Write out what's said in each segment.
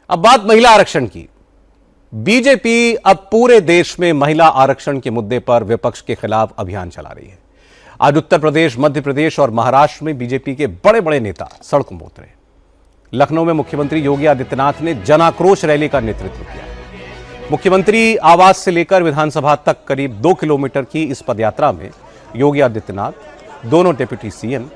अब बात महिला आरक्षण की। बीजेपी अब पूरे देश में महिला आरक्षण के मुद्दे पर विपक्ष के खिलाफ अभियान चला रही है। आज उत्तर प्रदेश, मध्य प्रदेश और महाराष्ट्र में बीजेपी के बड़े बड़े नेता सड़कों पर उतरे। लखनऊ में मुख्यमंत्री योगी आदित्यनाथ ने जन आक्रोश रैली का नेतृत्व किया। मुख्यमंत्री आवास से लेकर विधानसभा तक करीब 2 किलोमीटर की इस पदयात्रा में योगी आदित्यनाथ, दोनों डिप्टी सीएम,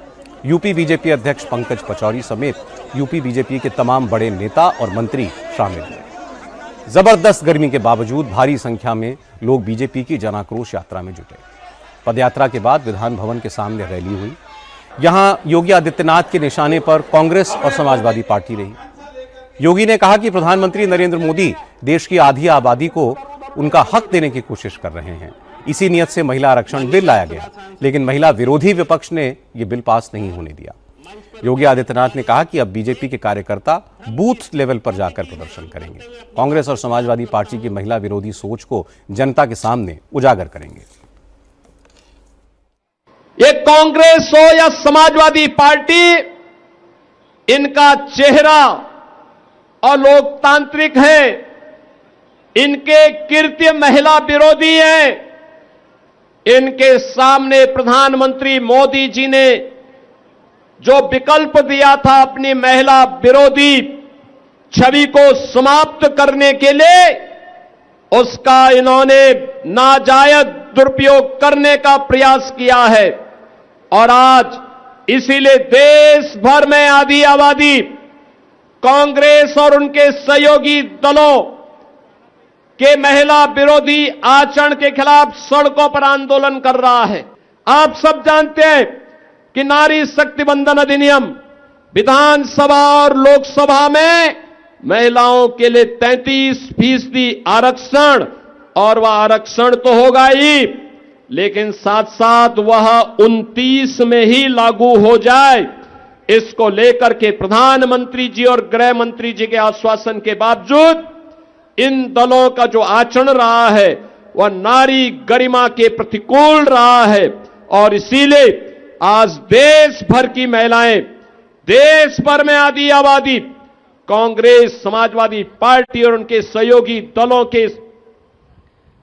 यूपी बीजेपी अध्यक्ष पंकज पचौरी समेत यूपी बीजेपी के तमाम बड़े नेता और मंत्री शामिल हुए। जबरदस्त गर्मी के बावजूद भारी संख्या में लोग बीजेपी की जन आक्रोश यात्रा में जुटे। पदयात्रा के बाद विधान भवन के सामने रैली हुई। यहां योगी आदित्यनाथ के निशाने पर कांग्रेस और समाजवादी पार्टी रही। योगी ने कहा कि प्रधानमंत्री नरेंद्र मोदी देश की आधी आबादी को उनका हक देने की कोशिश कर रहे हैं। इसी नियत से महिला आरक्षण बिल लाया गया, लेकिन महिला विरोधी विपक्ष ने यह बिल पास नहीं होने दिया। योगी आदित्यनाथ ने कहा कि अब बीजेपी के कार्यकर्ता बूथ लेवल पर जाकर प्रदर्शन करेंगे। कांग्रेस और समाजवादी पार्टी की महिला विरोधी सोच को जनता के सामने उजागर करेंगे। ये कांग्रेस हो या समाजवादी पार्टी, इनका चेहरा और लोकतांत्रिक है, इनके कृत्य महिला विरोधी है। इनके सामने प्रधानमंत्री मोदी जी ने जो विकल्प दिया था अपनी महिला विरोधी छवि को समाप्त करने के लिए, उसका इन्होंने नाजायज दुरुपयोग करने का प्रयास किया है। और आज इसीलिए देश भर में आधी आबादी कांग्रेस और उनके सहयोगी दलों के महिला विरोधी आचरण के खिलाफ सड़कों पर आंदोलन कर रहा है। आप सब जानते हैं कि नारी शक्ति बंधन अधिनियम विधानसभा और लोकसभा में महिलाओं के लिए 33% आरक्षण, और वह आरक्षण तो होगा ही, लेकिन साथ साथ वह 29 में ही लागू हो जाए। इसको लेकर के प्रधानमंत्री जी और गृह मंत्री जी के आश्वासन के बावजूद इन दलों का जो आचरण रहा है वह नारी गरिमा के प्रतिकूल रहा है। और इसीलिए आज देश भर की महिलाएं, देश भर में आधी आबादी कांग्रेस, समाजवादी पार्टी और उनके सहयोगी दलों के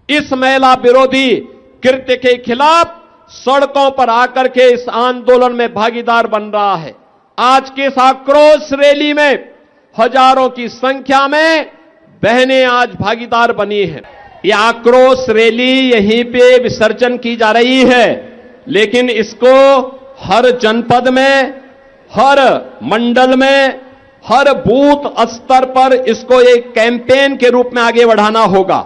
इस महिला विरोधी कृत्य के खिलाफ सड़कों पर आकर के इस आंदोलन में भागीदार बन रहा है। आज के इस आक्रोश रैली में हजारों की संख्या में बहनें आज भागीदार बनी हैं। ये आक्रोश रैली यहीं पे विसर्जन की जा रही है, लेकिन इसको हर जनपद में, हर मंडल में, हर बूथ स्तर पर इसको एक कैंपेन के रूप में आगे बढ़ाना होगा।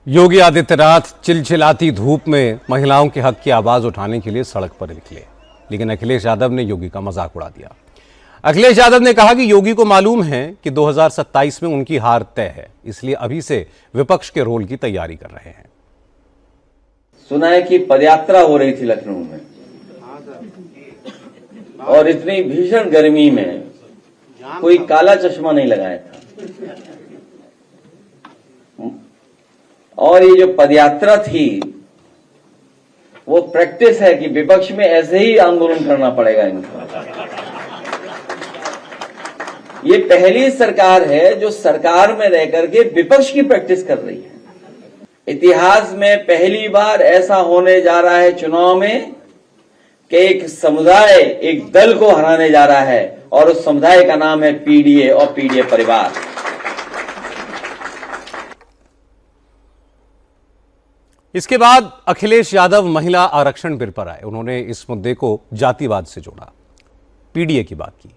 योगी आदित्यनाथ चिलचिलाती धूप में महिलाओं के हक की आवाज उठाने के लिए सड़क पर निकले, लेकिन अखिलेश यादव ने योगी का मजाक उड़ा दिया। अखिलेश यादव ने कहा कि योगी को मालूम है कि 2027 में उनकी हार तय है, इसलिए अभी से विपक्ष के रोल की तैयारी कर रहे हैं। सुना है कि पदयात्रा हो रही थी लखनऊ में, और इतनी भीषण गर्मी में कोई काला चश्मा नहीं लगाया था। और ये जो पदयात्रा थी वो प्रैक्टिस है कि विपक्ष में ऐसे ही आंदोलन करना पड़ेगा इनको। ये पहली सरकार है जो सरकार में रह करके विपक्ष की प्रैक्टिस कर रही है। इतिहास में पहली बार ऐसा होने जा रहा है चुनाव में कि एक समुदाय एक दल को हराने जा रहा है, और उस समुदाय का नाम है पीडीए और पीडीए परिवार। इसके बाद अखिलेश यादव महिला आरक्षण बिल पर आए। उन्होंने इस मुद्दे को जातिवाद से जोड़ा, पीडीए की बात की।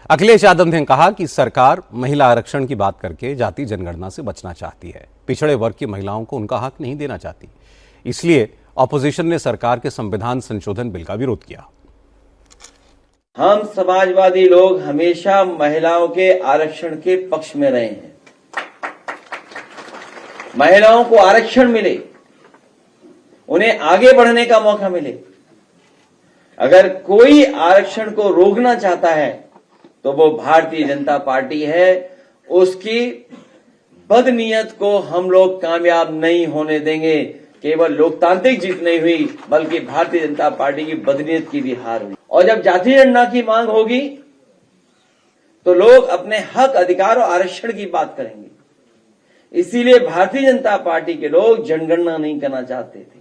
अखिलेश यादव ने कहा कि सरकार महिला आरक्षण की बात करके जाति जनगणना से बचना चाहती है, पिछड़े वर्ग की महिलाओं को उनका हक नहीं देना चाहती। इसलिए ऑपोजिशन ने सरकार के संविधान संशोधन बिल का विरोध किया। हम समाजवादी लोग हमेशा महिलाओं के आरक्षण के पक्ष में रहे हैं। महिलाओं को आरक्षण मिले, उन्हें आगे बढ़ने का मौका मिले। अगर कोई आरक्षण को रोकना चाहता है तो वो भारतीय जनता पार्टी है। उसकी बदनीयत को हम लोग कामयाब नहीं होने देंगे। केवल लोकतांत्रिक जीत नहीं हुई, बल्कि भारतीय जनता पार्टी की बदनीयत की भी हार हुई। और जब जातीय जनगणना की मांग होगी तो लोग अपने हक, अधिकार और आरक्षण की बात करेंगे। इसीलिए भारतीय जनता पार्टी के लोग जनगणना नहीं करना चाहते थे।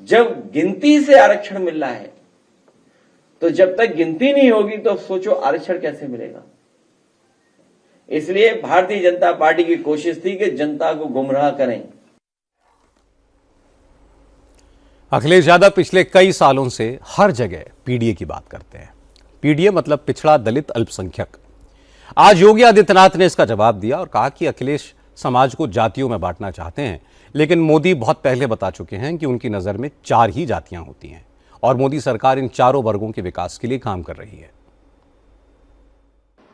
जब गिनती से आरक्षण मिल रहा है, तो जब तक गिनती नहीं होगी तो सोचो आरक्षण कैसे मिलेगा। इसलिए भारतीय जनता पार्टी की कोशिश थी कि जनता को गुमराह करें। अखिलेश यादव पिछले कई सालों से हर जगह पीडीए की बात करते हैं। पीडीए मतलब पिछड़ा दलित अल्पसंख्यक। आज योगी आदित्यनाथ ने इसका जवाब दिया और कहा कि अखिलेश समाज को जातियों में बांटना चाहते हैं, लेकिन मोदी बहुत पहले बता चुके हैं कि उनकी नजर में 4 ही जातियां होती हैं और मोदी सरकार इन चारों वर्गों के विकास के लिए काम कर रही है।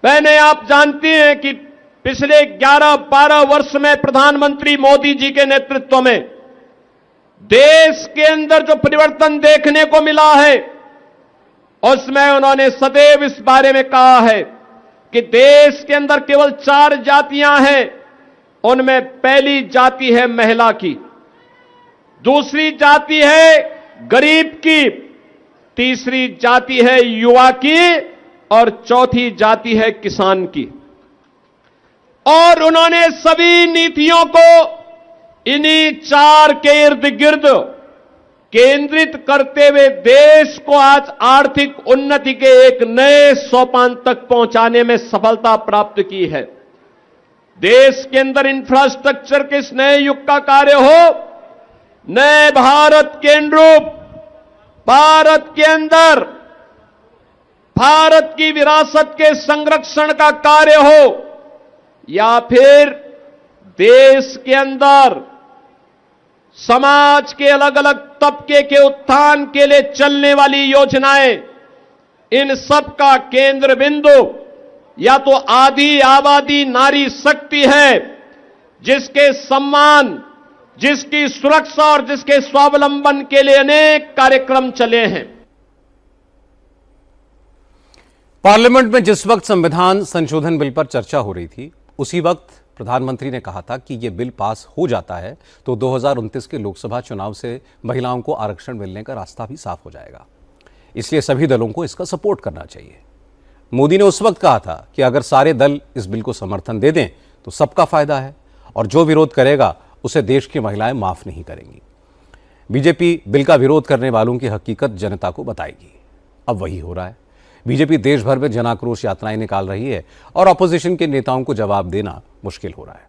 मैंने, आप जानती हैं कि पिछले 11-12 वर्ष में प्रधानमंत्री मोदी जी के नेतृत्व में देश के अंदर जो परिवर्तन देखने को मिला है, उसमें उन्होंने सदैव इस बारे में कहा है कि देश के अंदर केवल 4 जातियां हैं। उनमें पहली जाति है महिला की, दूसरी जाति है गरीब की, तीसरी जाति है युवा की और चौथी जाति है किसान की। और उन्होंने सभी नीतियों को इन्हीं 4 के इर्द गिर्द केंद्रित करते हुए देश को आज आर्थिक उन्नति के एक नए सोपान तक पहुंचाने में सफलता प्राप्त की है। देश के अंदर इंफ्रास्ट्रक्चर के इस नए युग का कार्य हो, नए भारत के अनुरूप भारत के अंदर भारत की विरासत के संरक्षण का कार्य हो, या फिर देश के अंदर समाज के अलग अलग तबके के उत्थान के लिए चलने वाली योजनाएं, इन सब का केंद्र बिंदु या तो आदि आबादी नारी शक्ति है, जिसके सम्मान, जिसकी सुरक्षा और जिसके स्वावलंबन के लिए अनेक कार्यक्रम चले हैं। पार्लियामेंट में जिस वक्त संविधान संशोधन बिल पर चर्चा हो रही थी, उसी वक्त प्रधानमंत्री ने कहा था कि यह बिल पास हो जाता है तो 2029 के लोकसभा चुनाव से महिलाओं को आरक्षण मिलने का रास्ता भी साफ हो जाएगा। इसलिए सभी दलों को इसका सपोर्ट करना चाहिए। मोदी ने उस वक्त कहा था कि अगर सारे दल इस बिल को समर्थन दे दें तो सबका फायदा है और जो विरोध करेगा उसे देश की महिलाएं माफ नहीं करेंगी। बीजेपी बिल का विरोध करने वालों की हकीकत जनता को बताएगी। अब वही हो रहा है। बीजेपी देश भर में जनाक्रोश यात्राएं निकाल रही है और ऑपोजिशन के नेताओं को जवाब देना मुश्किल हो रहा है।